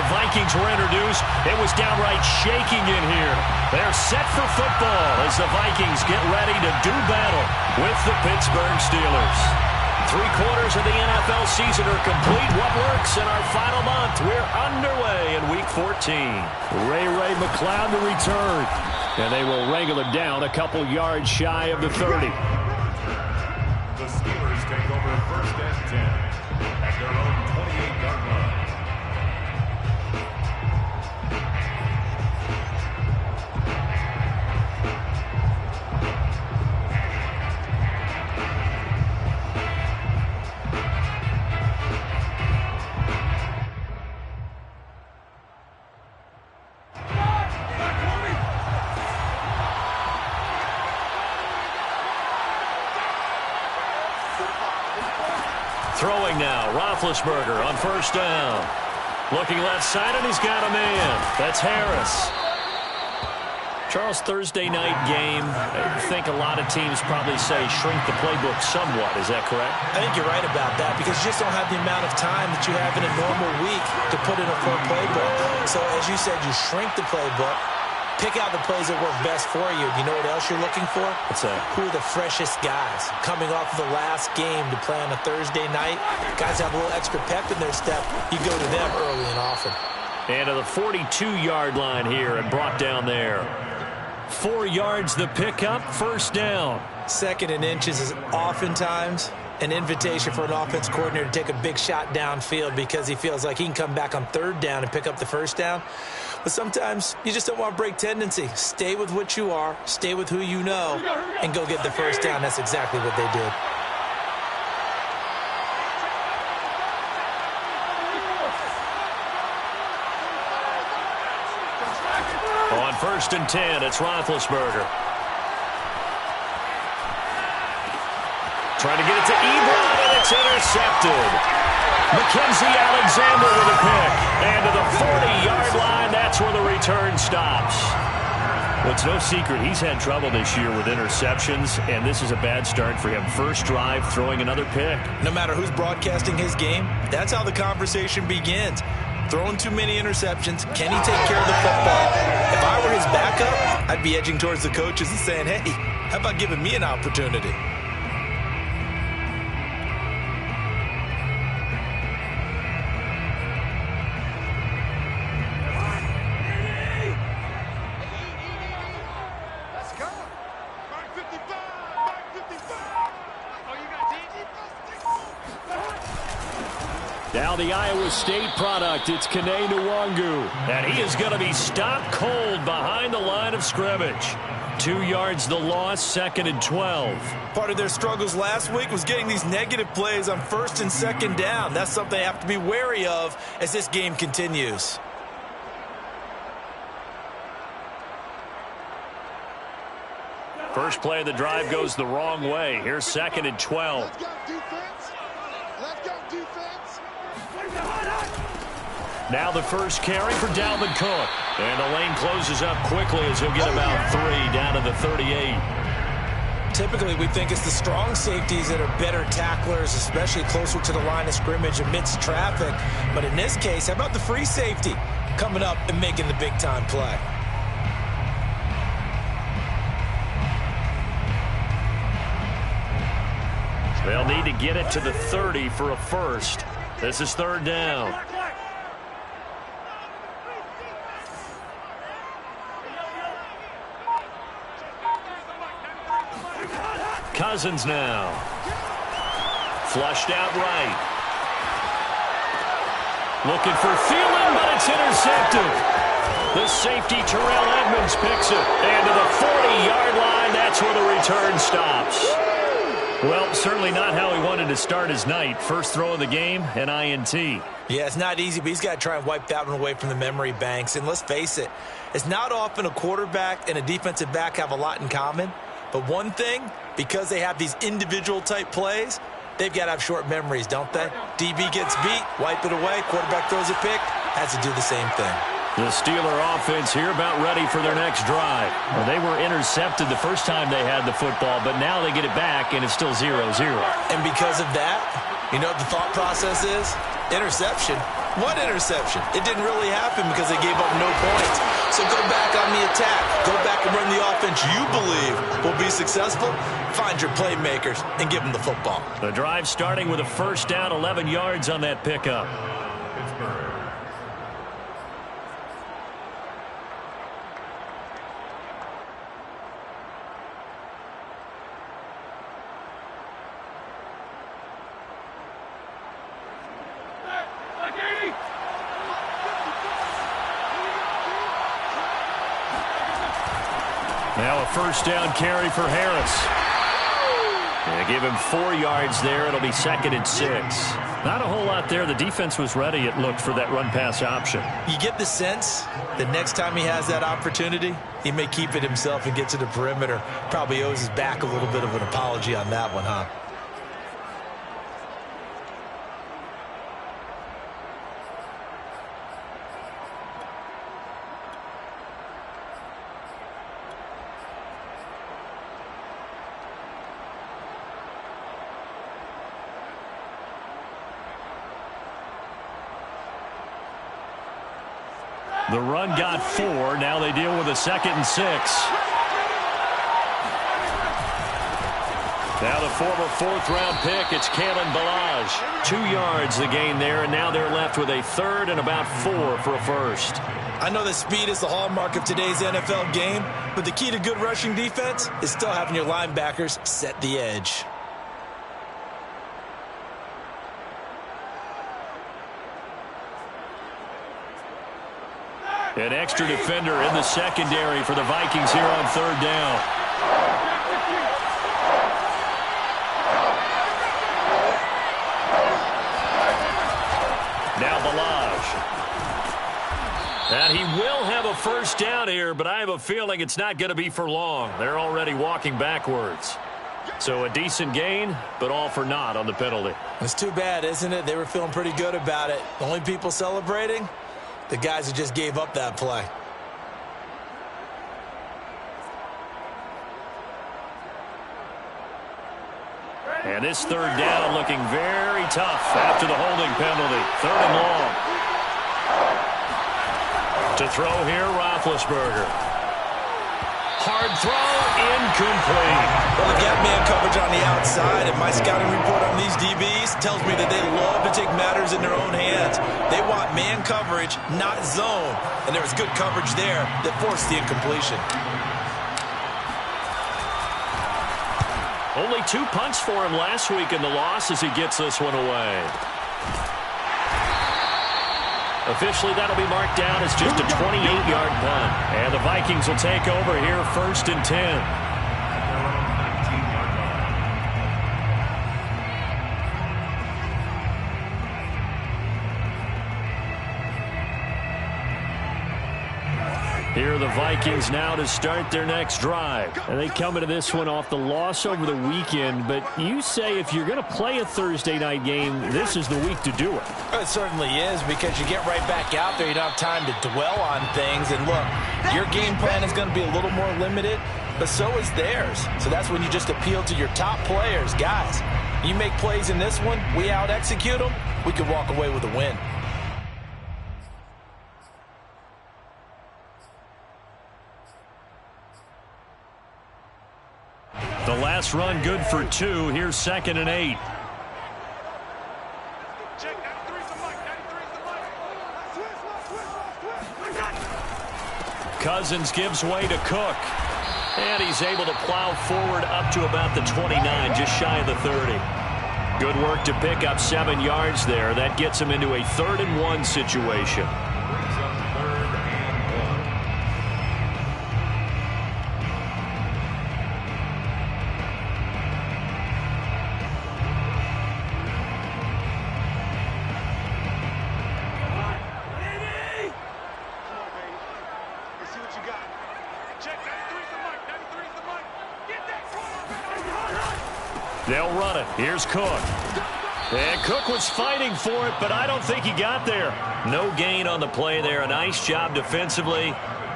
Vikings were introduced, it was downright shaking in here. They're set for football as the Vikings get ready to do battle with the Pittsburgh Steelers. 3/4 of the NFL season are complete. What works in our final month? We're underway in Week 14. Ray McCloud to return. And they will wrangle him down a couple yards shy of the 30. The Steelers take over 1st and 10 at their own 28-yard line. Throwing now, Roethlisberger on 1st down. Looking left side, and he's got a man. That's Harris. Charles, Thursday night game, I think a lot of teams probably say shrink the playbook somewhat. Is that correct? I think you're right about that because you just don't have the amount of time that you have in a normal week to put in a full playbook. So, as you said, you shrink the playbook. Pick out the plays that work best for you. You know what else you're looking for? What's that? Who are the freshest guys coming off of the last game to play on a Thursday night? Guys have a little extra pep in their step. You go to them early and often. And to the 42-yard line here and brought down there. 4 yards the pickup, 1st down. 2nd and inches is oftentimes an invitation for an offense coordinator to take a big shot downfield because he feels like he can come back on 3rd down and pick up the 1st down. But sometimes you just don't want to break tendency. Stay with what you are, stay with who you know, and go get the 1st down. That's exactly what they did. On 1st and 10, it's Roethlisberger. Trying to get it to Ebron, and it's intercepted. Mackenzie Alexander with a pick. And to the 40-yard line, that's where the return stops. Well, it's no secret he's had trouble this year with interceptions, and this is a bad start for him. First drive, throwing another pick. No matter who's broadcasting his game, that's how the conversation begins. Throwing too many interceptions, can he take care of the football? If I were his backup, I'd be edging towards the coaches and saying, hey, how about giving me an opportunity? Now the Iowa State product, it's Kene Nwangu. And he is going to be stopped cold behind the line of scrimmage. 2 yards the loss, 2nd and 12. Part of their struggles last week was getting these negative plays on 1st and 2nd down. That's something they have to be wary of as this game continues. First play of the drive goes the wrong way. Here's 2nd and 12. Let's go defense. Let's go defense. Now the first carry for Dalvin Cook. And the lane closes up quickly as he'll get about 3 down to the 38. Typically, we think it's the strong safeties that are better tacklers, especially closer to the line of scrimmage amidst traffic. But in this case, how about the free safety coming up and making the big-time play? They'll need to get it to the 30 for a first. This is 3rd down. Cousins now. Flushed out right. Looking for Thielen, but it's intercepted. The safety, Terrell Edmonds, picks it. And to the 40-yard line, that's where the return stops. Well, certainly not how he wanted to start his night. First throw of the game, an INT. Yeah, it's not easy, but he's got to try and wipe that one away from the memory banks. And let's face it, it's not often a quarterback and a defensive back have a lot in common. But one thing, because they have these individual type plays, they've got to have short memories, don't they? DB gets beat, wipe it away, quarterback throws a pick, has to do the same thing. The Steeler offense here about ready for their next drive. Well, they were intercepted the first time they had the football, but now they get it back, and it's still 0-0. And because of that, you know what the thought process is? Interception. What interception? It didn't really happen because they gave up no points. So go back on the attack. Go back and run the offense you believe will be successful. Find your playmakers and give them the football. The drive starting with a first down, 11 yards on that pickup. Pittsburgh. Now a first down carry for Harris. They give him 4 yards there. It'll be 2nd and 6. Not a whole lot there. The defense was ready, it looked, for that run-pass option. You get the sense that next time he has that opportunity, he may keep it himself and get to the perimeter. Probably owes his back a little bit of an apology on that one, huh? The run got 4. Now they deal with a 2nd and 6. Now the former 4th-round pick, it's Kalen Ballage. 2 yards the gain there, and now they're left with a 3rd and about 4 for a first. I know that speed is the hallmark of today's NFL game, but the key to good rushing defense is still having your linebackers set the edge. An extra defender in the secondary for the Vikings here on 3rd down. Now Ballage. And he will have a first down here, but I have a feeling it's not going to be for long. They're already walking backwards. So a decent gain, but all for naught on the penalty. It's too bad, isn't it? They were feeling pretty good about it. The only people celebrating? The guys who just gave up that play. And this 3rd down looking very tough after the holding penalty. 3rd and long. To throw here, Roethlisberger. Hard throw, incomplete. Well, they got man coverage on the outside, and my scouting report on these DBs tells me that they love to take matters in their own hands. They want man coverage, not zone. And there was good coverage there that forced the incompletion. Only 2 punts for him last week in the loss as he gets this one away. Officially, that'll be marked down as just a 28-yard punt. And the Vikings will take over here 1st and 10. Here are the Vikings now to start their next drive. And they come into this one off the loss over the weekend. But you say if you're going to play a Thursday night game, this is the week to do it. It certainly is, because you get right back out there. You don't have time to dwell on things. And look, your game plan is going to be a little more limited, but so is theirs. So that's when you just appeal to your top players. Guys, you make plays in this one, we out-execute them, we could walk away with a win. The last run good for 2. Here's 2nd and 8. Cousins gives way to Cook. And he's able to plow forward up to about the 29, just shy of the 30. Good work to pick up 7 yards there. That gets him into a 3rd and 1 situation. They'll run it. Here's Cook. And Cook was fighting for it, but I don't think he got there. No gain on the play there. A nice job defensively,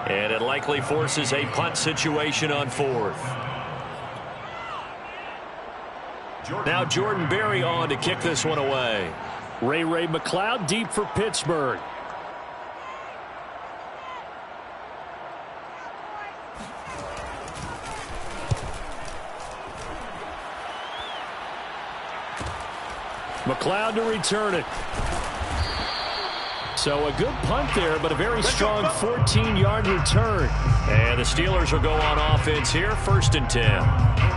and it likely forces a punt situation on 4th. Now Jordan Berry on to kick this one away. Ray McCloud deep for Pittsburgh. McCloud to return it. So a good punt there, but a very strong 14-yard return. And the Steelers will go on offense here, 1st and 10.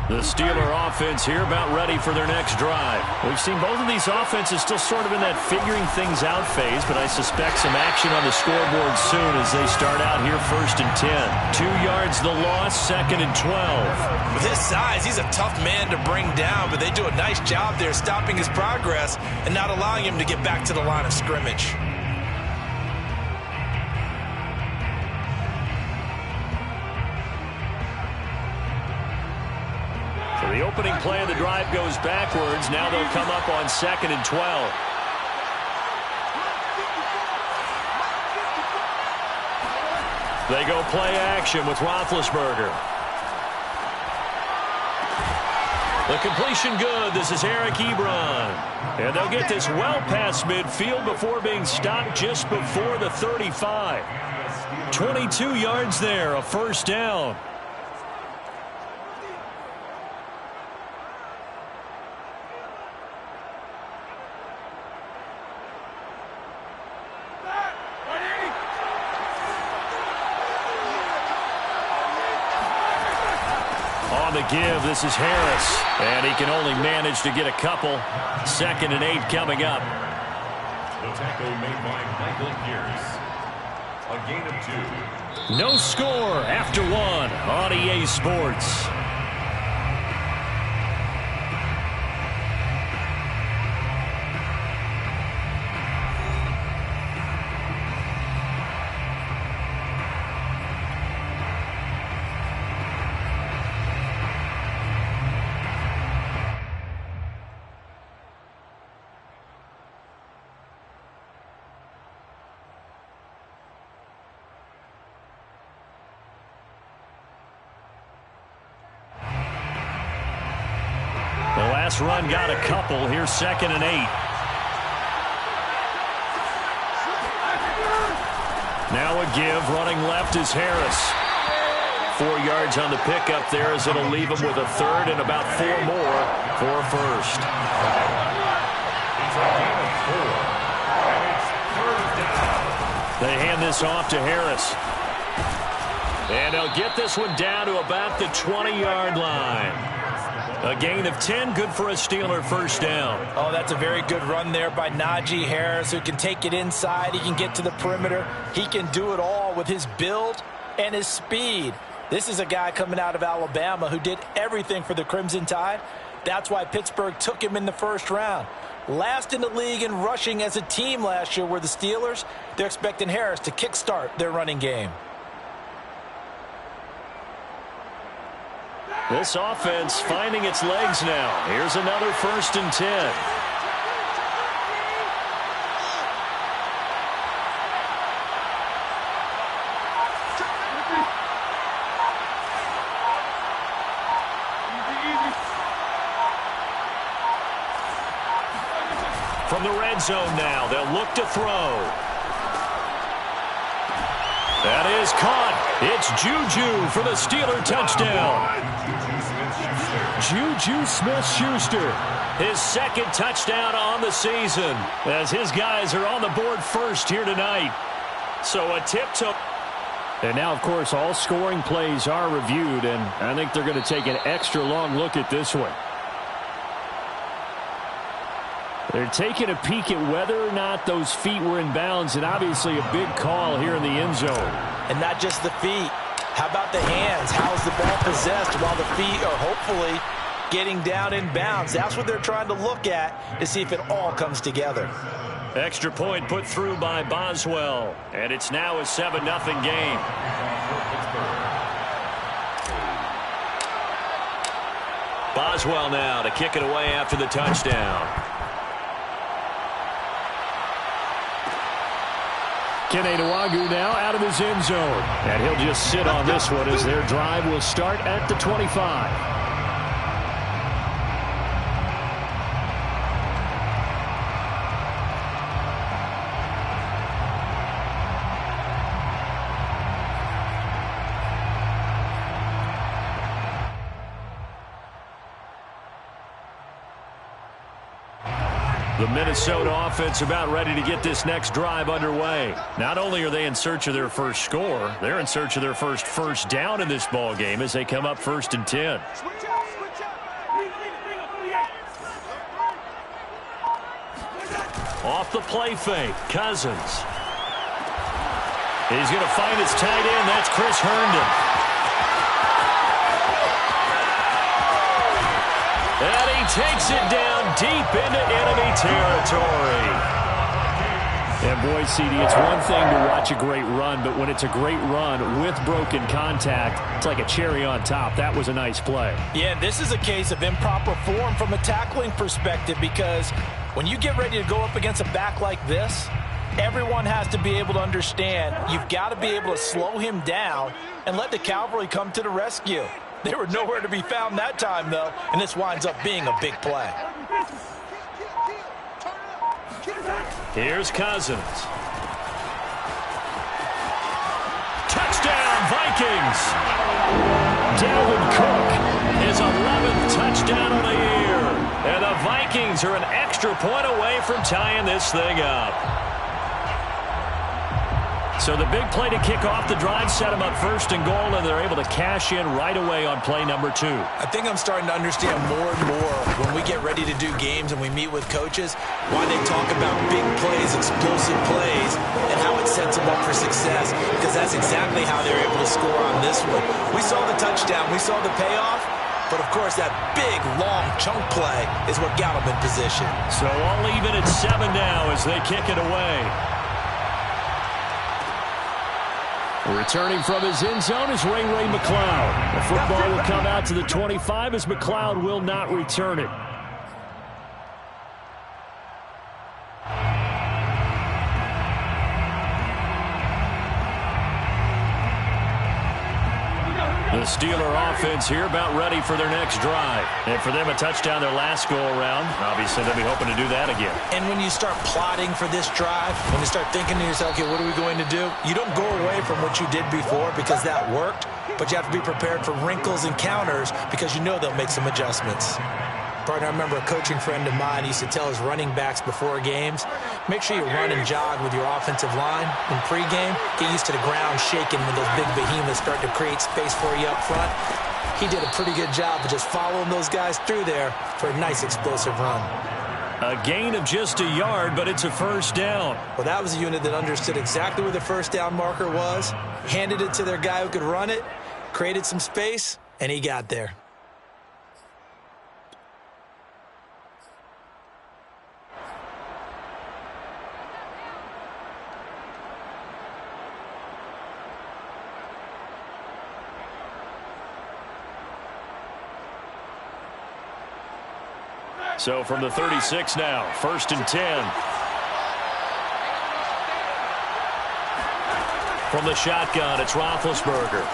The Steeler offense here about ready for their next drive. We've seen both of these offenses still sort of in that figuring things out phase, but I suspect some action on the scoreboard soon as they start out here 1st and 10. 2 yards the loss, 2nd and 12. With his size, he's a tough man to bring down, but they do a nice job there stopping his progress and not allowing him to get back to the line of scrimmage. The opening play of the drive goes backwards. Now they'll come up on 2nd and 12. They go play action with Roethlisberger. The completion good. This is Eric Ebron. And they'll get this well past midfield before being stopped just before the 35. 22 yards there, a 1st down. On the give, this is Harris. And he can only manage to get a couple. 2nd and 8 coming up. The tackle made by Michael Pierce. A gain of 2. No score after 1 on EA Sports. The last run got a couple. Here's 2nd and 8. Now a give. Running left is Harris. 4 yards on the pickup there as it'll leave him with a 3rd and about 4 more for a 1st. It's a gain of 4. And it's 3rd down. They hand this off to Harris. And they'll get this one down to about the 20-yard line. A gain of 10, good for a Steeler 1st down. Oh, that's a very good run there by Najee Harris, who can take it inside. He can get to the perimeter. He can do it all with his build and his speed. This is a guy coming out of Alabama who did everything for the Crimson Tide. That's why Pittsburgh took him in the 1st round. Last in the league in rushing as a team last year were the Steelers. They're expecting Harris to kickstart their running game. This offense finding its legs now. Here's another 1st and 10. From the red zone now, they'll look to throw. That is caught. It's Juju for the Steeler touchdown. Juju Smith-Schuster, his 2nd touchdown on the season, as his guys are on the board 1st here tonight. So a tip to... And now, of course, all scoring plays are reviewed, and I think they're going to take an extra long look at this one. They're taking a peek at whether or not those feet were in bounds, and obviously a big call here in the end zone. And not just the feet. How about the hands? How's the ball possessed while the feet are hopefully getting down in bounds? That's what they're trying to look at to see if it all comes together. Extra point put through by Boswell, and it's now a 7-0 game. Boswell now to kick it away after the touchdown. Kene Nwangwu now out of his end zone. And he'll just sit on this one as their drive will start at the 25. The Minnesota offense about ready to get this next drive underway. Not only are they in search of their first score, they're in search of their first down in this ball game as they come up 1st and 10. Off the play fake, Cousins. He's going to find his tight end. That's Chris Herndon. And he takes it down deep into enemy territory. And boy, CD, it's one thing to watch a great run, but when it's a great run with broken contact, it's like a cherry on top. That was a nice play. Yeah, this is a case of improper form from a tackling perspective, because when you get ready to go up against a back like this, everyone has to be able to understand you've got to be able to slow him down and let the cavalry come to the rescue. They were nowhere to be found that time, though, and this winds up being a big play. Here's Cousins. Touchdown, Vikings! Dalvin Cook, his 11th touchdown of the year. And the Vikings are an extra point away from tying this thing up. So the big play to kick off the drive set them up 1st and goal, and they're able to cash in right away on play number 2. I think I'm starting to understand more and more when we get ready to do games and we meet with coaches why they talk about big plays, explosive plays, and how it sets them up for success, because that's exactly how they're able to score on this one. We saw the touchdown. We saw the payoff. But, of course, that big, long chunk play is what got them in position. So all even at 7 now as they kick it away. Returning from his end zone is Ray McCloud. The football will come out to the 25 as McCloud will not return it. The Steeler offense here about ready for their next drive. And for them, a touchdown their last go-around. Obviously, they'll be hoping to do that again. And when you start plotting for this drive, when you start thinking to yourself, okay, what are we going to do? You don't go away from what you did before because that worked, but you have to be prepared for wrinkles and counters because you know they'll make some adjustments. Partner, I remember a coaching friend of mine used to tell his running backs before games, make sure you run and jog with your offensive line in pregame. Get used to the ground shaking when those big behemoths start to create space for you up front. He did a pretty good job of just following those guys through there for a nice explosive run. A gain of just a yard, but it's a 1st down. Well, that was a unit that understood exactly where the 1st down marker was, handed it to their guy who could run it, created some space, and he got there. So from the 36 now, 1st and 10. From the shotgun, it's Roethlisberger.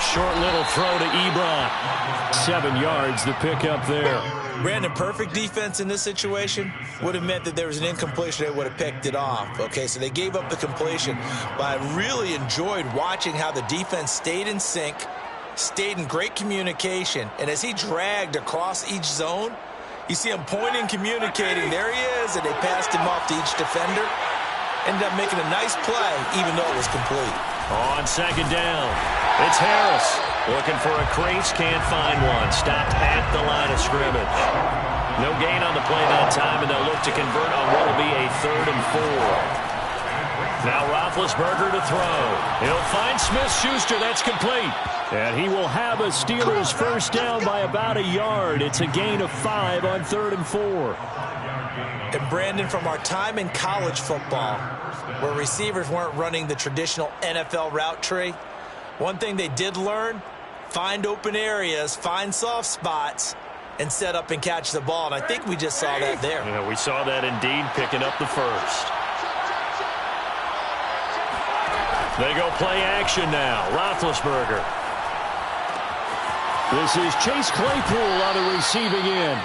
Short little throw to Ebron. 7 yards, the pickup there. Brandon, perfect defense in this situation would have meant that there was an incompletion. They would have picked it off. Okay, so they gave up the completion. But I really enjoyed watching how the defense stayed in sync, stayed in great communication. And as he dragged across each zone, you see him pointing, communicating. There he is, and they passed him off to each defender. Ended up making a nice play, even though it was complete. On 2nd down, it's Harris. Looking for a crease, can't find one. Stopped at the line of scrimmage. No gain on the play that time, and they'll look to convert on what will be a 3rd and 4. Now Roethlisberger to throw. He'll find Smith-Schuster. That's complete. And he will have a Steelers 1st down by about a yard. It's a gain of 5 on 3rd and 4. And Brandon, from our time in college football, where receivers weren't running the traditional NFL route tree, one thing they did learn, find open areas, find soft spots, and set up and catch the ball. And I think we just saw that there. Yeah, we saw that indeed, picking up the 1st. They go play action now. Roethlisberger. This is Chase Claypool on the receiving end.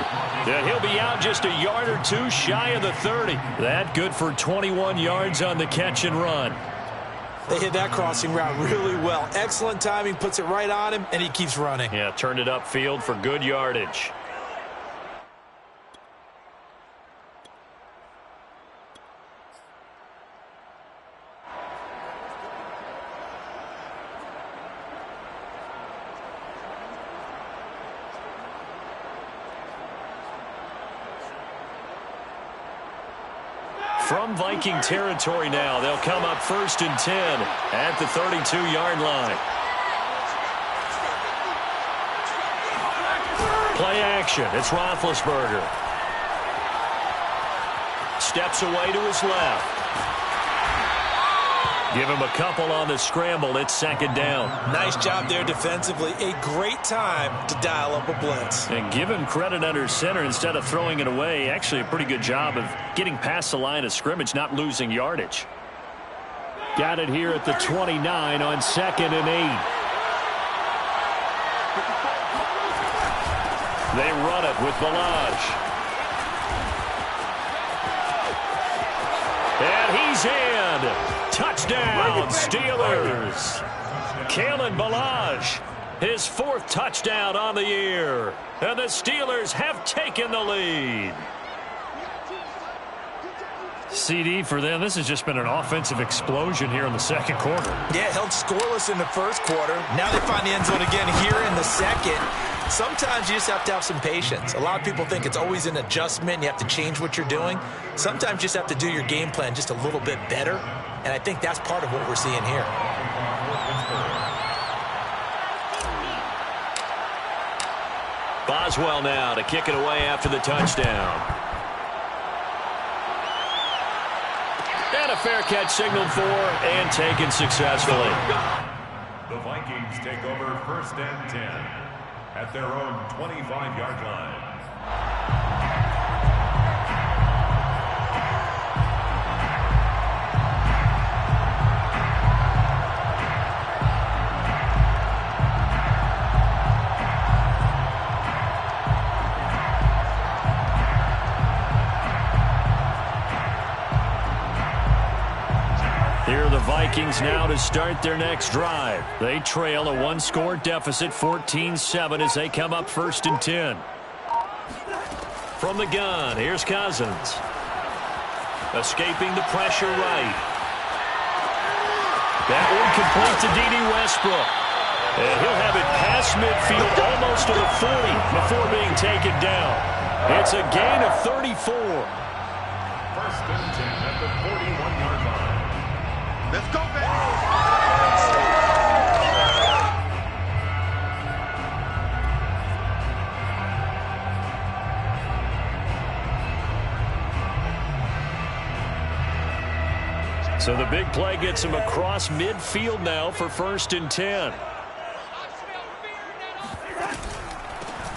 And he'll be out just a yard or two shy of the 30. That good for 21 yards on the catch and run. They hit that crossing route really well. Excellent timing, puts it right on him, and he keeps running. Yeah, turned it upfield for good yardage. From Viking territory now, they'll come up 1st and 10 at the 32-yard line. Play action. It's Roethlisberger. Steps away to his left. Give him a couple on the scramble. It's 2nd down. Nice job there defensively. A great time to dial up a blitz. And give him credit under center instead of throwing it away. Actually, a pretty good job of getting past the line of scrimmage, not losing yardage. Got it here at the 29 on 2nd and 8. They run it with Ballage. And he's in. Touchdown, Steelers. Kalen Ballage, his 4th touchdown on the year. And the Steelers have taken the lead. CD for them. This has just been an offensive explosion here in the 2nd quarter. Yeah, held scoreless in the 1st quarter. Now they find the end zone again here in the 2nd. Sometimes you just have to have some patience. A lot of people think it's always an adjustment. You have to change what you're doing. Sometimes you just have to do your game plan just a little bit better. And I think that's part of what we're seeing here. Boswell now to kick it away after the touchdown. And a fair catch signaled for and taken successfully. The Vikings take over 1st and 10 at their own 25-yard line. Here are the Vikings now to start their next drive. They trail a 1-score deficit, 14-7, as they come up 1st and 10. From the gun, here's Cousins. Escaping the pressure right. That one complete to D.D. Westbrook. And he'll have it past midfield almost to the 40 before being taken down. It's a gain of 34. 1st and 10 at the 41-yard line. Let's go, baby. So the big play gets him across midfield now for 1st and 10.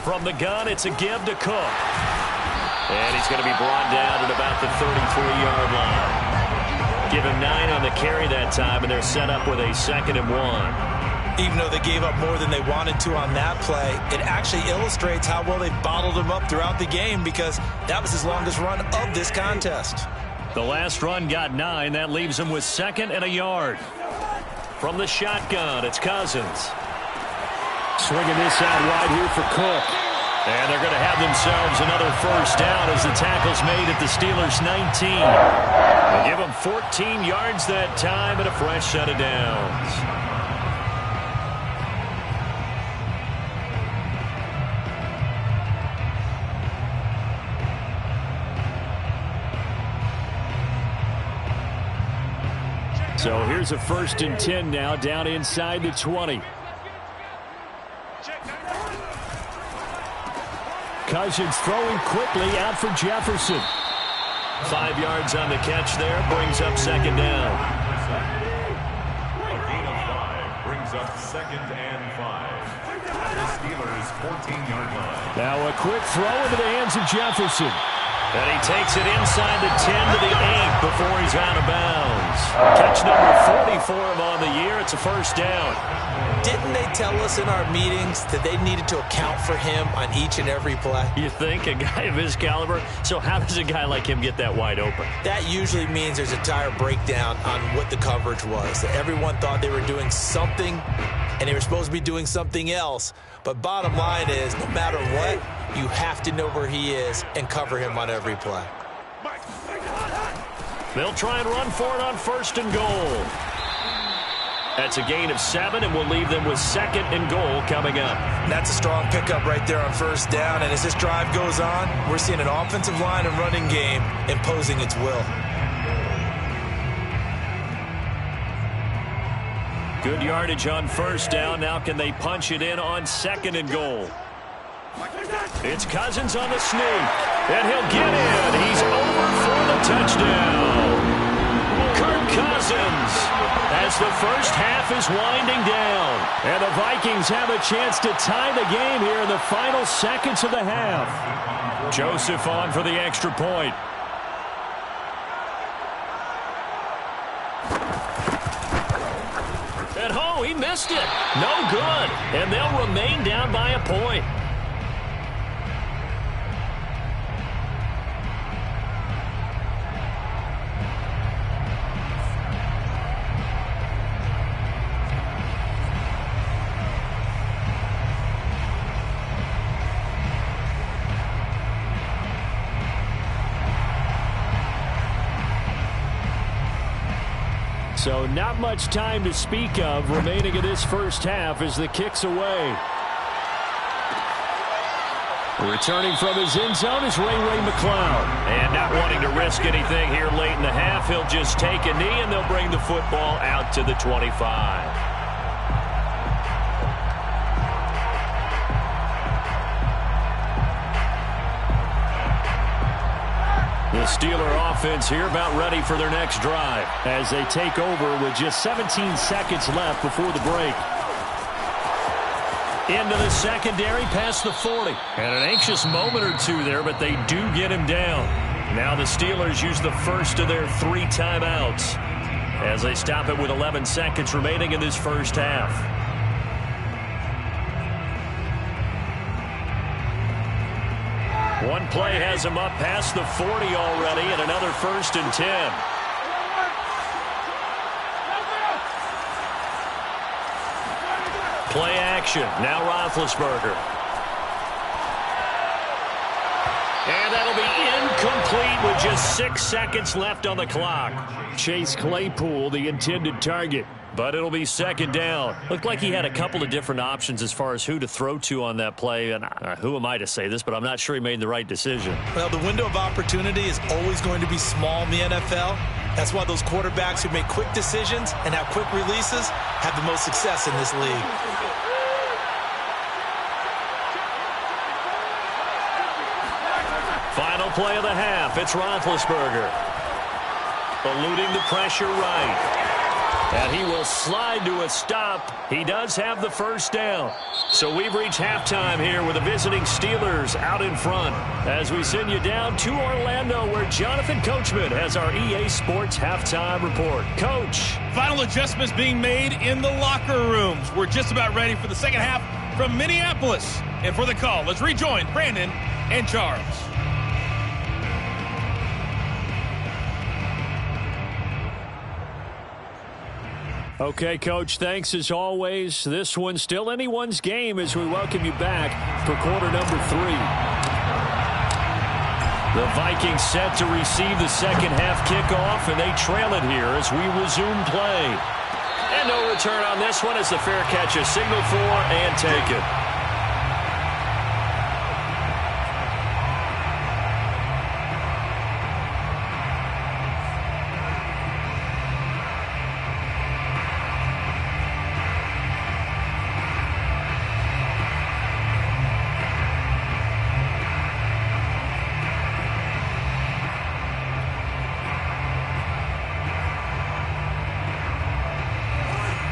From the gun, it's a give to Cook. And he's going to be brought down at about the 33-yard line. Give him 9 on the carry that time, and they're set up with a 2nd and 1. Even though they gave up more than they wanted to on that play, it actually illustrates how well they bottled him up throughout the game because that was his longest run of this contest. The last run got 9. That leaves him with 2nd and a yard. From the shotgun, it's Cousins. Swinging this out wide here for Cook. And they're going to have themselves another 1st down as the tackle's made at the Steelers' 19. They give them 14 yards that time and a fresh set of downs. So here's a 1st and 10 now down inside the 20. Cousins throwing quickly out for Jefferson. 5 yards on the catch there, brings up 2nd down. A gain of 5 brings up 2nd and 5. The Steelers' 14-yard line. Now a quick throw into the hands of Jefferson. And he takes it inside the 10 to the 8 before he's out of bounds. Catch number 40 for him on the year. It's a first down. Didn't they tell us in our meetings that they needed to account for him on each and every play? You think? A guy of his caliber? So how does a guy like him get that wide open? That usually means there's a entire breakdown on what the coverage was. That everyone thought they were doing something, and they were supposed to be doing something else. But bottom line is, no matter what, you have to know where he is and cover him on every play. They'll try and run for it on first and goal. That's a gain of 7, and we'll leave them with second and goal coming up. That's a strong pickup right there on first down, and as this drive goes on, we're seeing an offensive line and running game imposing its will. Good yardage on first down. Now can they punch it in on second and goal? It's Cousins on the sneak, and he'll get in. He's over for the touchdown. Kirk Cousins, as the first half is winding down. And the Vikings have a chance to tie the game here in the final seconds of the half. Joseph on for the extra point. And oh, he missed it. No good. And they'll remain down by a point. So not much time to speak of remaining in this first half as the kick's away. Returning from his end zone is Ray McCloud. And not wanting to risk anything here late in the half, he'll just take a knee and they'll bring the football out to the 25. The Steeler offense here about ready for their next drive as they take over with just 17 seconds left before the break. Into the secondary past the 40. And an anxious moment or two there, but they do get him down. Now the Steelers use the first of their 3 timeouts as they stop it with 11 seconds remaining in this first half. One play has him up past the 40 already, and another first and 10. Play action. Now Roethlisberger. And that'll be incomplete with just 6 seconds left on the clock. Chase Claypool, the intended target. But it'll be second down. Looked like he had a couple of different options as far as who to throw to on that play. And who am I to say this, but I'm not sure he made the right decision. Well, the window of opportunity is always going to be small in the NFL. That's why those quarterbacks who make quick decisions and have quick releases have the most success in this league. Final play of the half. It's Roethlisberger. Eluding the pressure right. And he will slide to a stop. He does have the first down. So we've reached halftime here with the visiting Steelers out in front as we send you down to Orlando where Jonathan Coachman has our EA Sports halftime report. Coach. Final adjustments being made in the locker rooms. We're just about ready for the second half from Minneapolis. And for the call, let's rejoin Brandon and Charles. Okay, Coach, thanks as always. This one's still anyone's game as we welcome you back for quarter number 3. The Vikings set to receive the second half kickoff, and they trail it here as we resume play. And no return on this one as the fair catch is signaled for and taken.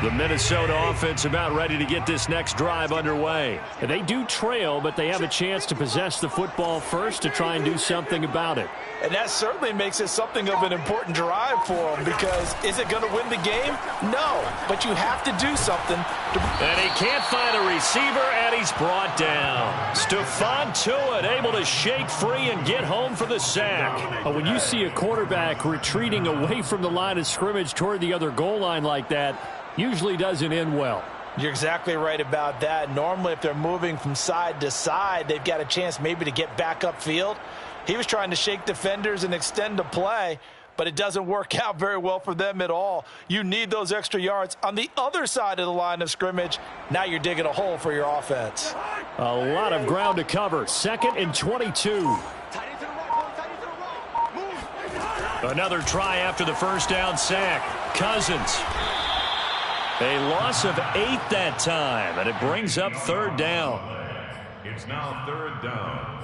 The Minnesota offense about ready to get this next drive underway. They do trail, but they have a chance to possess the football first to try and do something about it. And that certainly makes it something of an important drive for them, because is it going to win the game? No, but you have to do something. And he can't find a receiver, and he's brought down. Stephon Tuitt able to shake free and get home for the sack. When you see a quarterback retreating away from the line of scrimmage toward the other goal line like that, usually doesn't end well. You're exactly right about that. Normally, if they're moving from side to side, they've got a chance maybe to get back upfield. He was trying to shake defenders and extend the play, but it doesn't work out very well for them at all. You need those extra yards on the other side of the line of scrimmage. Now you're digging a hole for your offense. A lot of ground to cover. 2nd and 22. Another try after the first down sack. Cousins. A loss of 8 that time, and it brings up 3rd down. It's now 3rd down.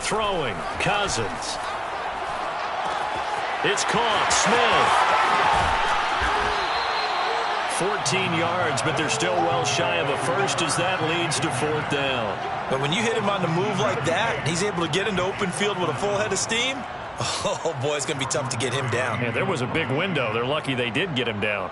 Throwing, Cousins. It's caught, Smith. 14 yards, but they're still well shy of a first as that leads to 4th down. But when you hit him on the move like that, he's able to get into open field with a full head of steam. Oh, boy, it's going to be tough to get him down. Yeah, there was a big window. They're lucky they did get him down.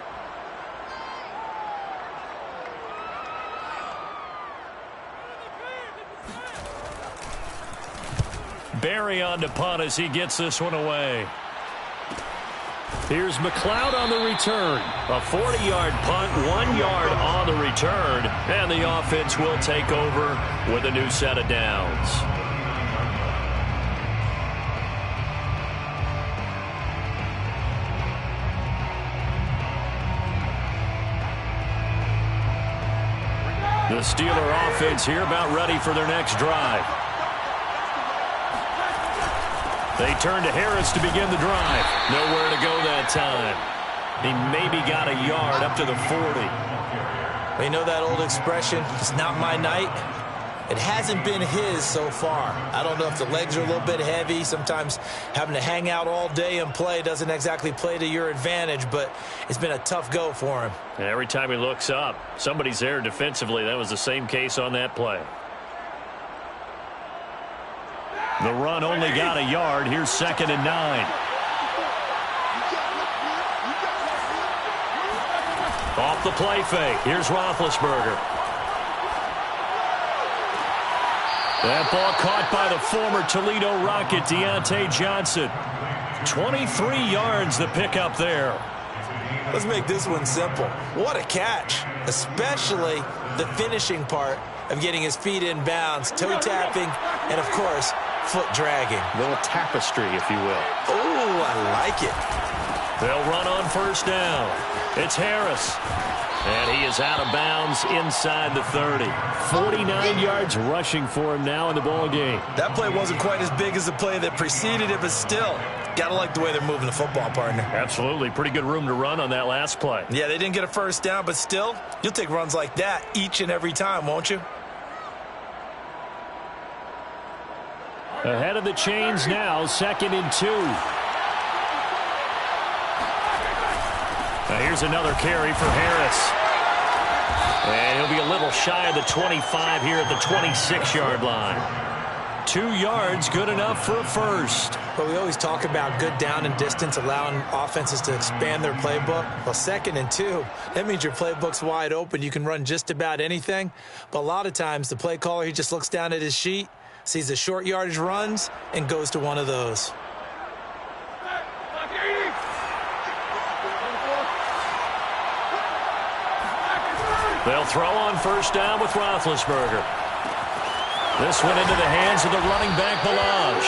Barry on to punt as he gets this one away. Here's McLeod on the return. A 40-yard punt, 1 yard on the return, and the offense will take over with a new set of downs. The Steeler offense here about ready for their next drive. They turn to Harris to begin the drive. Nowhere to go that time. He maybe got a yard up to the 40. You know that old expression, it's not my night? It hasn't been his so far. I don't know if the legs are a little bit heavy. Sometimes having to hang out all day and play doesn't exactly play to your advantage, but it's been a tough go for him. And every time he looks up, somebody's there defensively. That was the same case on that play. The run only got a yard. Here's 2nd and 9. Off the play fake. Here's Roethlisberger. That ball caught by the former Toledo Rocket, Deontay Johnson. 23 yards the pickup there. Let's make this one simple. What a catch, especially the finishing part of getting his feet in bounds, toe tapping, and, of course, foot dragging. A little tapestry, if you will. Oh, I like it. They'll run on 1st down. It's Harris. And he is out of bounds inside the 30. 49 yards rushing for him now in the ball game. That play wasn't quite as big as the play that preceded it, but still, gotta like the way they're moving the football, partner. Absolutely. Pretty good room to run on that last play. Yeah, they didn't get a 1st down, but still, you'll take runs like that each and every time, won't you? Ahead of the chains now, 2nd and 2. Now here's another carry for Harris. And he'll be a little shy of the 25 here at the 26-yard line. 2 yards, good enough for a first. But we always talk about good down and distance, allowing offenses to expand their playbook. Well, 2nd and 2, that means your playbook's wide open. You can run just about anything. But a lot of times, the play caller, he just looks down at his sheet, sees the short yardage runs, and goes to one of those. They'll throw on 1st down with Roethlisberger. This one into the hands of the running back, Ballage.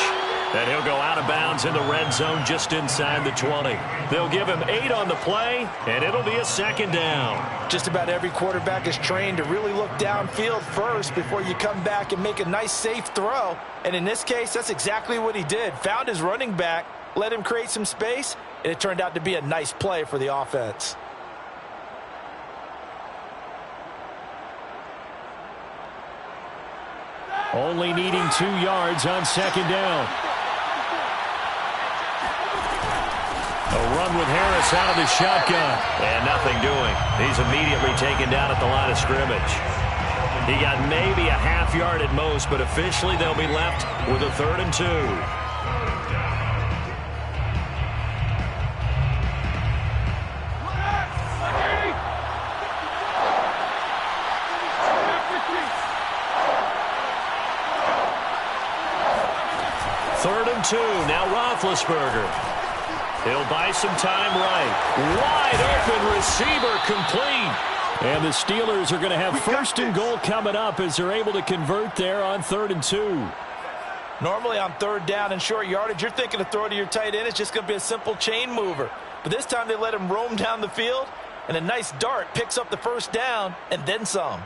And he'll go out of bounds in the red zone just inside the 20. They'll give him 8 on the play, and it'll be a second down. Just about every quarterback is trained to really look downfield first before you come back and make a nice, safe throw. And in this case, that's exactly what he did. Found his running back, let him create some space, and it turned out to be a nice play for the offense. Only needing 2 yards on second down. A run with Harris out of the shotgun. And nothing doing. He's immediately taken down at the line of scrimmage. He got maybe a half yard at most, but officially they'll be left with a 3rd and 2. Third and 2. Now Roethlisberger. He'll buy some time right. Wide open receiver complete. And the Steelers are going to have 1st and goal coming up as they're able to convert there on 3rd and 2. Normally on 3rd down and short yardage, you're thinking to throw to your tight end. It's just going to be a simple chain mover. But this time they let him roam down the field, and a nice dart picks up the 1st down and then some.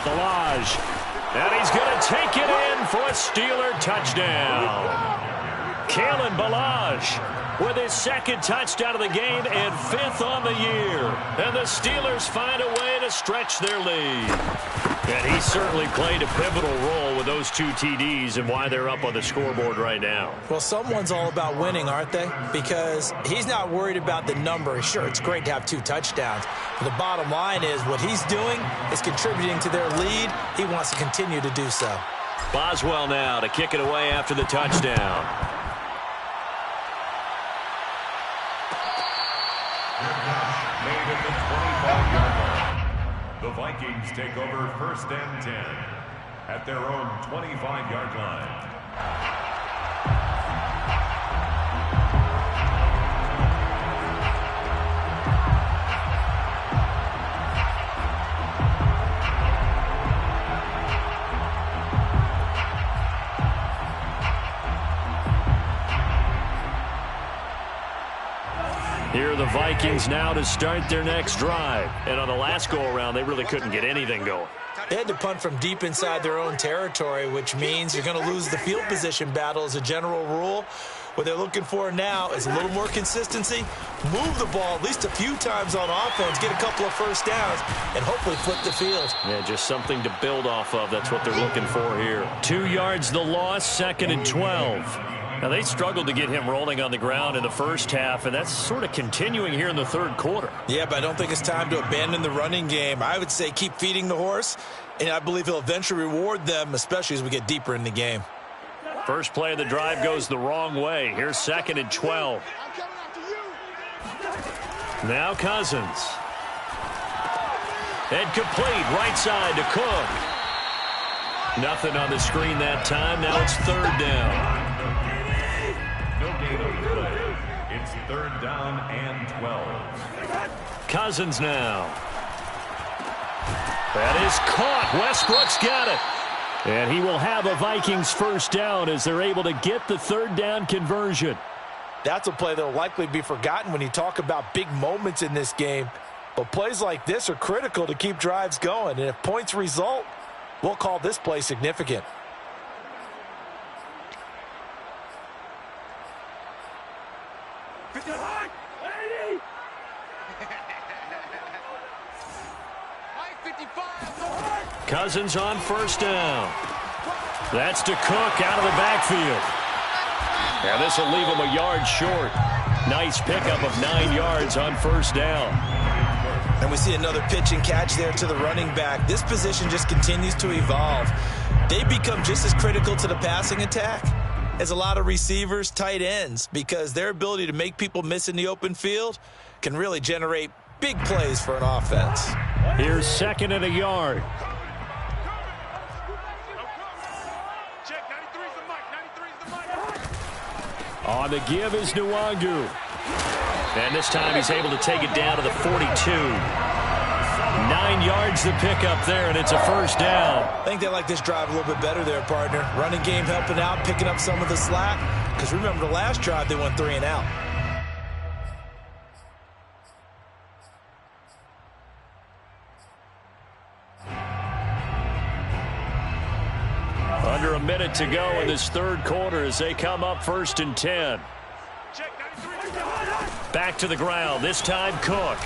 Ballage. And he's going to take it in for a Steeler touchdown. Kalen Ballage with his 2nd touchdown of the game and 5th on the year. And the Steelers find a way to stretch their lead. And he certainly played a pivotal role with those 2 TDs and why they're up on the scoreboard right now. Well, someone's all about winning, aren't they? Because he's not worried about the number. Sure, it's great to have 2 touchdowns. But the bottom line is what he's doing is contributing to their lead. He wants to continue to do so. Boswell now to kick it away after the touchdown. Made at the 25-yard line. The Vikings take over 1st and 10 at their own 25-yard line. Here are the Vikings now to start their next drive. And on the last go-around, they really couldn't get anything going. They had to punt from deep inside their own territory, which means you're going to lose the field position battle as a general rule. What they're looking for now is a little more consistency, move the ball at least a few times on offense, get a couple of 1st downs, and hopefully flip the field. Yeah, just something to build off of. That's what they're looking for here. 2 yards the loss, 2nd and 12. Now, they struggled to get him rolling on the ground in the 1st half, and that's sort of continuing here in the 3rd quarter. Yeah, but I don't think it's time to abandon the running game. I would say keep feeding the horse, and I believe he'll eventually reward them, especially as we get deeper in the game. First play of the drive goes the wrong way. Here's 2nd and 12. Now Cousins. And complete right side to Cook. Nothing on the screen that time. Now it's 3rd down. No gain on the play. It's 3rd down and 12. Cousins now. That is caught. Westbrook's got it. And he will have a Vikings 1st down as they're able to get the 3rd down conversion. That's a play that will likely be forgotten when you talk about big moments in this game. But plays like this are critical to keep drives going. And if points result, we'll call this play significant. Cousins on 1st down. That's to Cook out of the backfield. Now this will leave him a yard short. Nice pickup of 9 yards on 1st down. And we see another pitch and catch there to the running back. This position just continues to evolve. They become just as critical to the passing attack as a lot of receivers, tight ends, because their ability to make people miss in the open field can really generate big plays for an offense. Here's 2nd and a yard. On the give is Nwangu. And this time he's able to take it down to the 42. 9 yards to pick up there, and it's a first down. I think they like this drive a little bit better there, partner. Running game helping out, picking up some of the slack. Because remember the last drive, they went 3 and out. Under a minute to go in this third quarter as they come up 1st and 10. Back to the ground, this time Cook.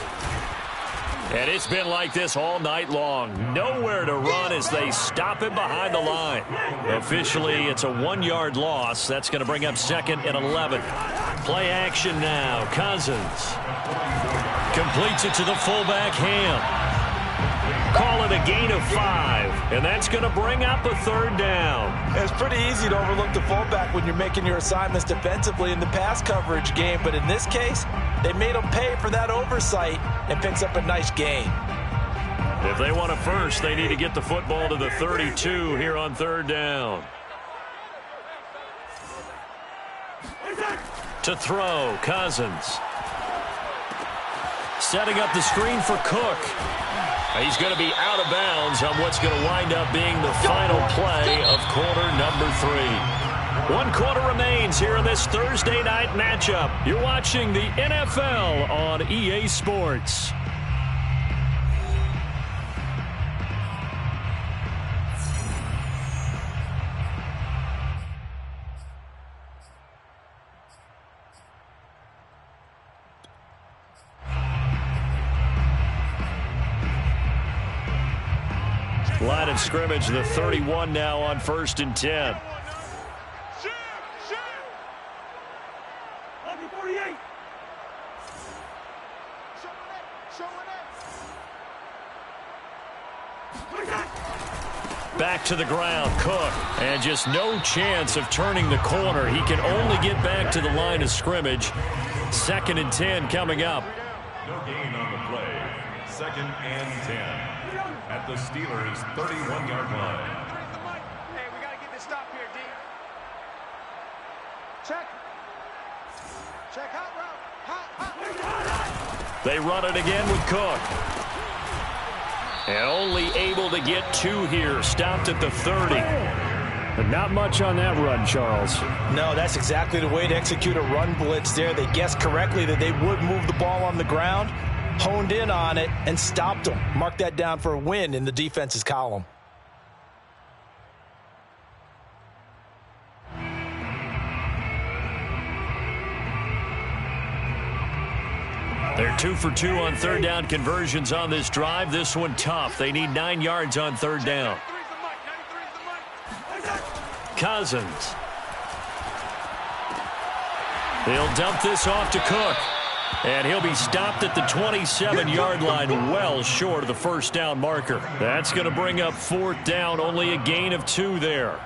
And it's been like this all night long. Nowhere to run as they stop him behind the line. Officially, it's a 1-yard loss. That's going to bring up 2nd and 11. Play action now. Cousins completes it to the fullback, Ham. Call it a gain of 5, and that's going to bring up a 3rd down. It's pretty easy to overlook the fullback when you're making your assignments defensively in the pass coverage game, but in this case, they made him pay for that oversight and picks up a nice gain. If they want a first, they need to get the football to the 32 here on 3rd down. To throw, Cousins. Setting up the screen for Cook. He's going to be out of bounds on what's going to wind up being the final play of quarter number 3. 1 quarter remains here in this Thursday night matchup. You're watching the NFL on EA Sports. Line of scrimmage, the 31 now on 1st and 10. Back to the ground, Cook. And just no chance of turning the corner. He can only get back to the line of scrimmage. 2nd and 10 coming up. No gain on the play. 2nd and 10. At the Steelers' 31-yard line. Hey, we got to get this stop here, D. Check. Check hot route. Hot. They run it again with Cook. And only able to get 2 here. Stopped at the 30. But not much on that run, Charles. No, that's exactly the way to execute a run blitz there. They guessed correctly that they would move the ball on the ground. Honed in on it and stopped them. Mark that down for a win in the defense's column. They're 2 for 2 on 3rd down conversions on this drive. This one tough. They need 9 yards on 3rd down. Cousins. They'll dump this off to Cook. And he'll be stopped at the 27-yard line, well short of the 1st down marker. That's going to bring up 4th down, only a gain of 2 there.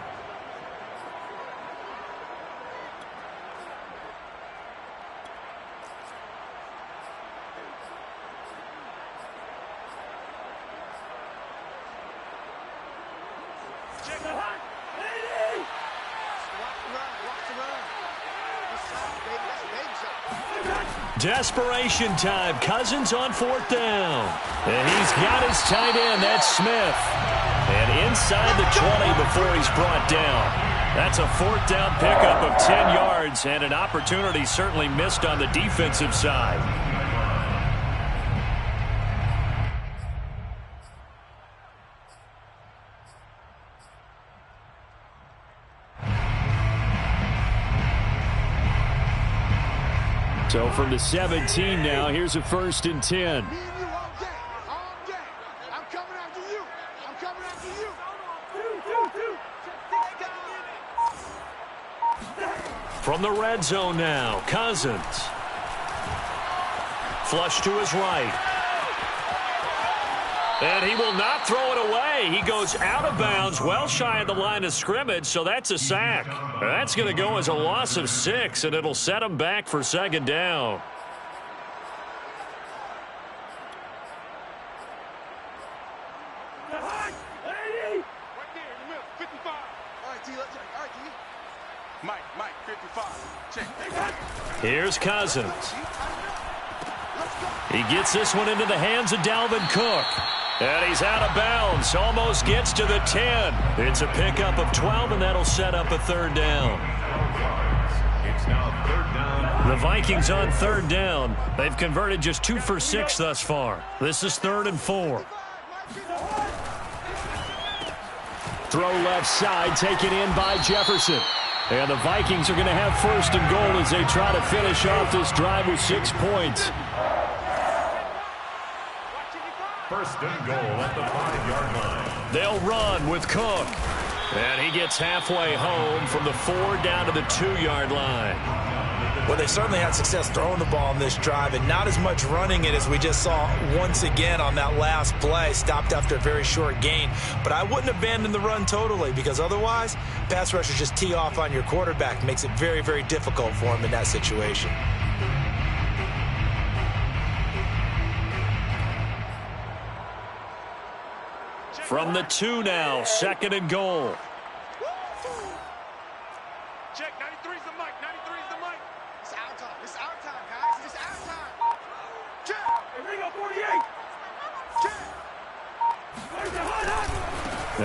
Desperation time. Cousins on 4th down. And he's got his tight end. That's Smith. And inside the 20 before he's brought down. That's a 4th down pickup of 10 yards and an opportunity certainly missed on the defensive side. So from the 17 now, here's a 1st and 10. Me and you all day. All day. I'm coming after you. I'm coming after you. From the red zone now, Cousins. Flush to his right. And he will not throw it away. He goes out of bounds, well shy of the line of scrimmage, so that's a sack. That's going to go as a loss of 6, and it'll set him back for 2nd down. Right there in the middle, 55. All right, T, let's check. All right, T. Mike, 55. Check. Here's Cousins. He gets this one into the hands of Dalvin Cook. And he's out of bounds. Almost gets to the 10. It's a pickup of 12, and that'll set up a third down. It's now third down. The Vikings on third down. They've converted just 2 for 6 thus far. This is 3rd and 4. Throw left side, taken in by Jefferson. And the Vikings are going to have 1st and goal as they try to finish off this drive with 6 points. 1st and goal at the 5-yard line. They'll run with Cook. And he gets halfway home from the 4 down to the 2-yard line. Well, they certainly had success throwing the ball in this drive and not as much running it as we just saw once again on that last play. Stopped after a very short gain. But I wouldn't abandon the run totally because otherwise, pass rushers just tee off on your quarterback. Makes it very, very difficult for him in that situation. From the 2 now, 2nd and goal. Check, 93's the mic, 93's the mic. It's our time, guys, it's our time. Check. Hey, 48. Check.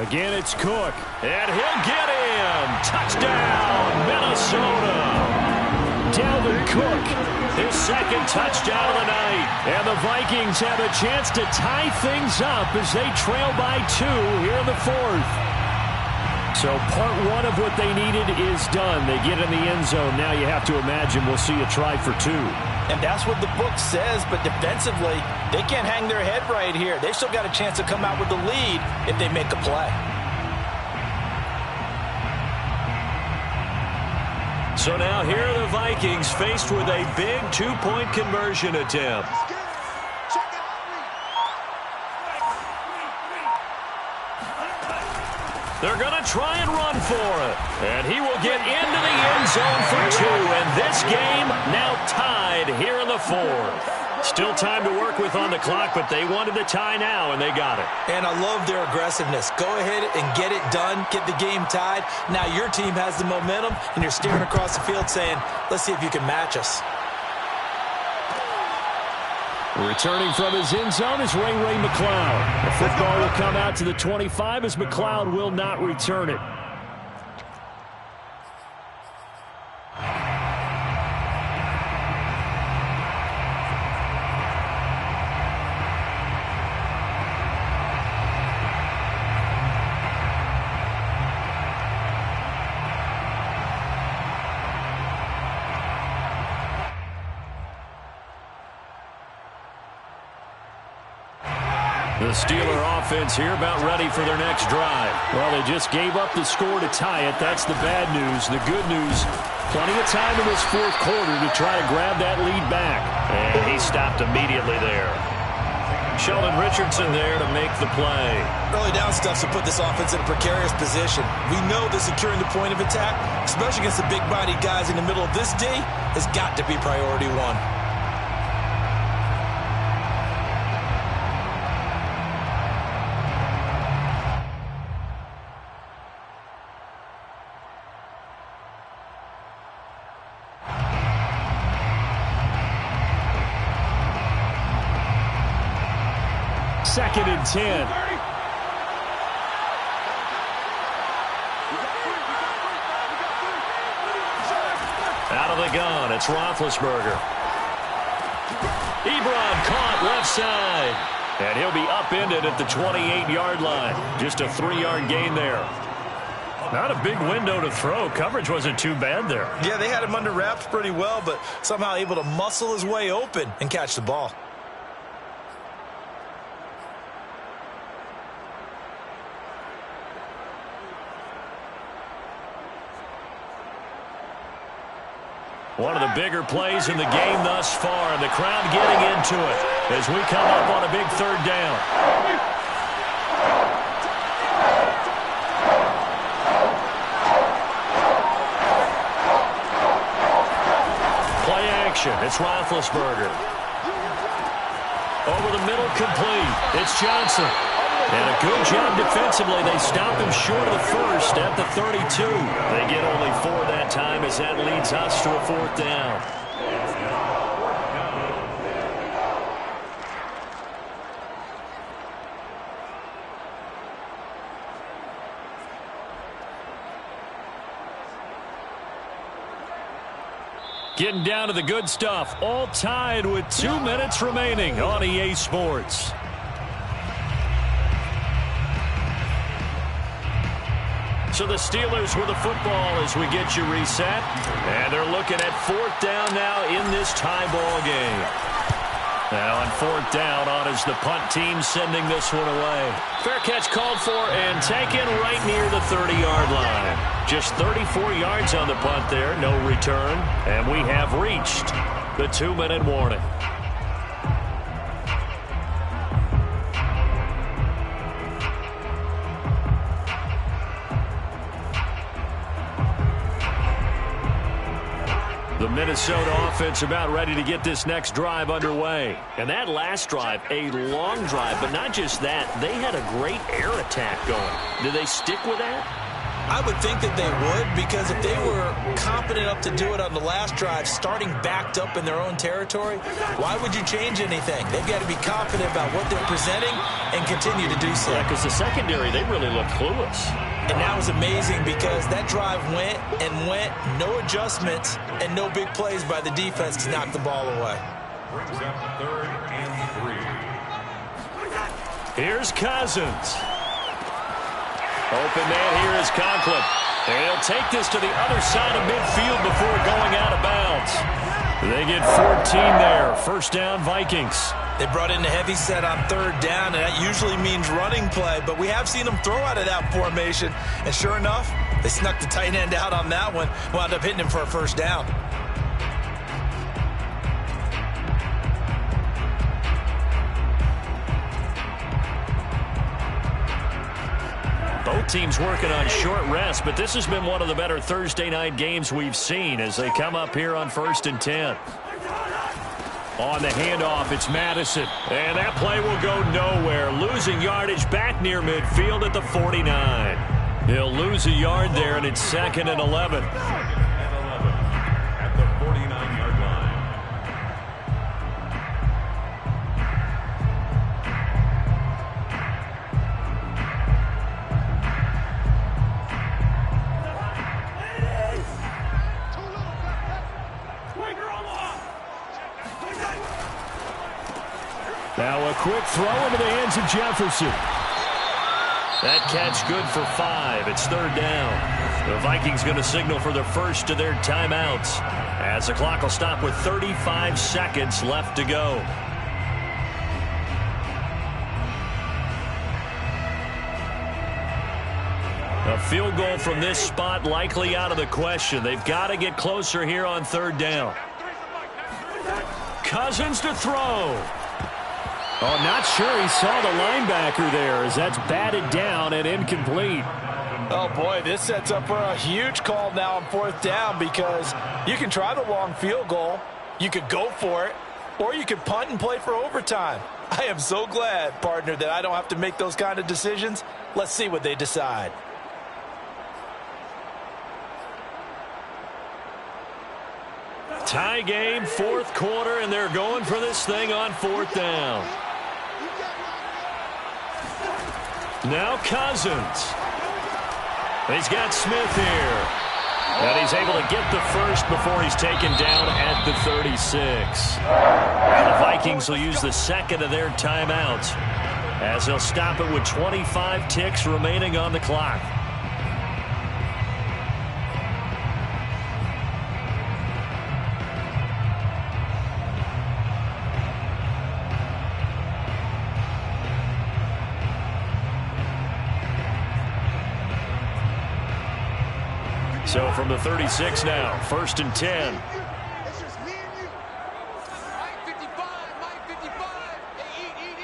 Again, it's Cook. And he'll get in. Touchdown, Minnesota. Dalvin Cook, his 2nd touchdown of the night. And the Vikings have a chance to tie things up as they trail by 2 here in the 4th. So part 1 of what they needed is done. They get in the end zone. Now you have to imagine we'll see a try for 2. And that's what the book says, but defensively, they can't hang their head right here. They still got a chance to come out with the lead if they make a play. So now here are the Vikings faced with a big 2-point conversion attempt. They're going to try and run for it. And he will get into the end zone for 2. And this game now tied here in the 4th. Still time to work with on the clock, but they wanted the tie now, and they got it. And I love their aggressiveness. Go ahead and get it done. Get the game tied. Now your team has the momentum, and you're staring across the field saying, let's see if you can match us. Returning from his end zone is Ray McCloud. The football will come out to the 25 as McCloud will not return it. The Steeler offense here about ready for their next drive. Well, they just gave up the score to tie it. That's the bad news. The good news, plenty of time in this 4th quarter to try to grab that lead back. And he stopped immediately there. Sheldon Richardson there to make the play. Early down stuff to put this offense in a precarious position. We know that securing the point of attack, especially against the big-bodied guys in the middle of this D, has got to be priority 1. Second and 10. Out of the gun, it's Roethlisberger. Ebron caught left side. And he'll be upended at the 28-yard line. Just a 3-yard gain there. Not a big window to throw. Coverage wasn't too bad there. Yeah, they had him under wraps pretty well, but somehow able to muscle his way open and catch the ball. One of the bigger plays in the game thus far, and the crowd getting into it as we come up on a big 3rd down. Play action. It's Roethlisberger. Over the middle, complete. It's Johnson. And a good job defensively. They stop him short of the 1st at the 32. They get only 4 that time as that leads us to a 4th down. Getting down to the good stuff. All tied with 2 minutes remaining on EA Sports. So the Steelers with the football as we get you reset. And they're looking at 4th down now in this tie ball game. Now on 4th down, on is the punt team sending this one away. Fair catch called for and taken right near the 30-yard line. Just 34 yards on the punt there, no return. And we have reached the 2-minute warning. The Minnesota offense about ready to get this next drive underway. And that last drive, a long drive, but not just that. They had a great air attack going. Do they stick with that? I would think that they would, because if they were competent enough to do it on the last drive, starting backed up in their own territory, why would you change anything? They've got to be confident about what they're presenting and continue to do so. Yeah, because the secondary, they really looked clueless. And that was amazing because that drive went and went, no adjustments, and no big plays by the defense to knock the ball away. Brings up 3rd and 3. Here's Cousins. Open man here is Conklin. And he'll take this to the other side of midfield before going out of bounds. They get 14 there. 1st down, Vikings. They brought in the heavy set on 3rd down, and that usually means running play, but we have seen them throw out of that formation, and sure enough, they snuck the tight end out on that one, wound up hitting him for a 1st down. Both teams working on short rest, but this has been one of the better Thursday night games we've seen as they come up here on 1st and 10. On the handoff, it's Madison. And that play will go nowhere. Losing yardage back near midfield at the 49. He'll lose a yard there, and it's 2nd and 11. 2nd and 11 at the 49-yard line. Now a quick throw into the hands of Jefferson. That catch good for 5. It's 3rd down. The Vikings going to signal for their first of their timeouts as the clock will stop with 35 seconds left to go. A field goal from this spot likely out of the question. They've got to get closer here on 3rd down. Cousins to throw. Oh, not sure he saw the linebacker there as that's batted down and incomplete. Oh, boy, this sets up for a huge call now on 4th down because you can try the long field goal, you could go for it, or you could punt and play for overtime. I am so glad, partner, that I don't have to make those kind of decisions. Let's see what they decide. Tie game, 4th quarter, and they're going for this thing on 4th down. Now Cousins. He's got Smith here. And he's able to get the first before he's taken down at the 36. And the Vikings will use the 2nd of their timeouts as they'll stop it with 25 ticks remaining on the clock. So from the 36 now, 1st and 10. It's just me and you. Mike 55, Mike 55. Hey, eat.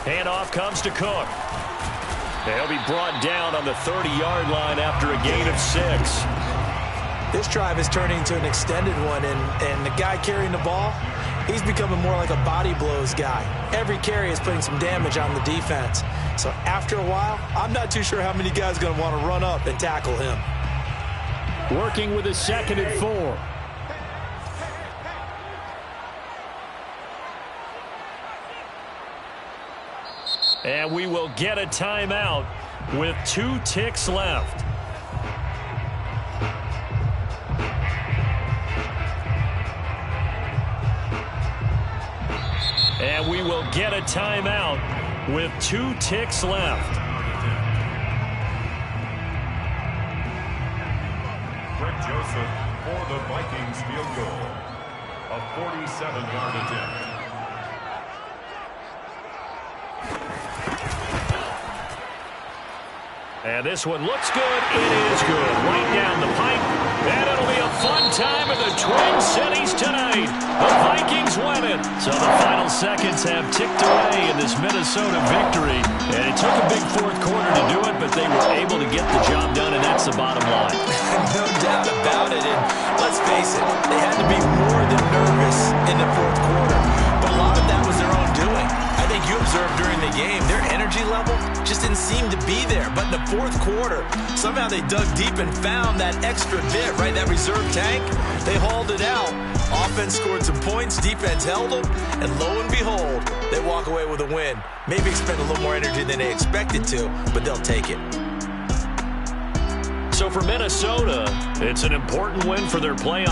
Handoff comes to Cook. He'll be brought down on the 30-yard line after a gain of 6. This drive is turning into an extended one, and the guy carrying the ball, he's becoming more like a body blows guy. Every carry is putting some damage on the defense. So after a while, I'm not too sure how many guys are going to want to run up and tackle him. Working with a 2nd and 4. And we will get a timeout with 2 ticks left. And we will get a timeout with 2 ticks left. Greg Joseph for the Vikings field goal. A 47-yard attempt. And this one looks good. It is good. Right down the pipe. And it'll be a fun time in the Twin Cities tonight. The Vikings win it. So the final seconds have ticked away in this Minnesota victory. And it took a big fourth quarter to do it, but they were able to get the job done, and that's the bottom line. No doubt about it. And let's face it, they had to be more than nervous in the fourth quarter. But a lot of that was their own doing. I think you observed during the game, their energy level just didn't seem to be there. But in the fourth quarter, somehow they dug deep and found that extra bit, right? That reserve tank. They hauled it out. Offense scored some points. Defense held them. And lo and behold, they walk away with a win. Maybe expend a little more energy than they expected to, but they'll take it. So for Minnesota, it's an important win for their playoff.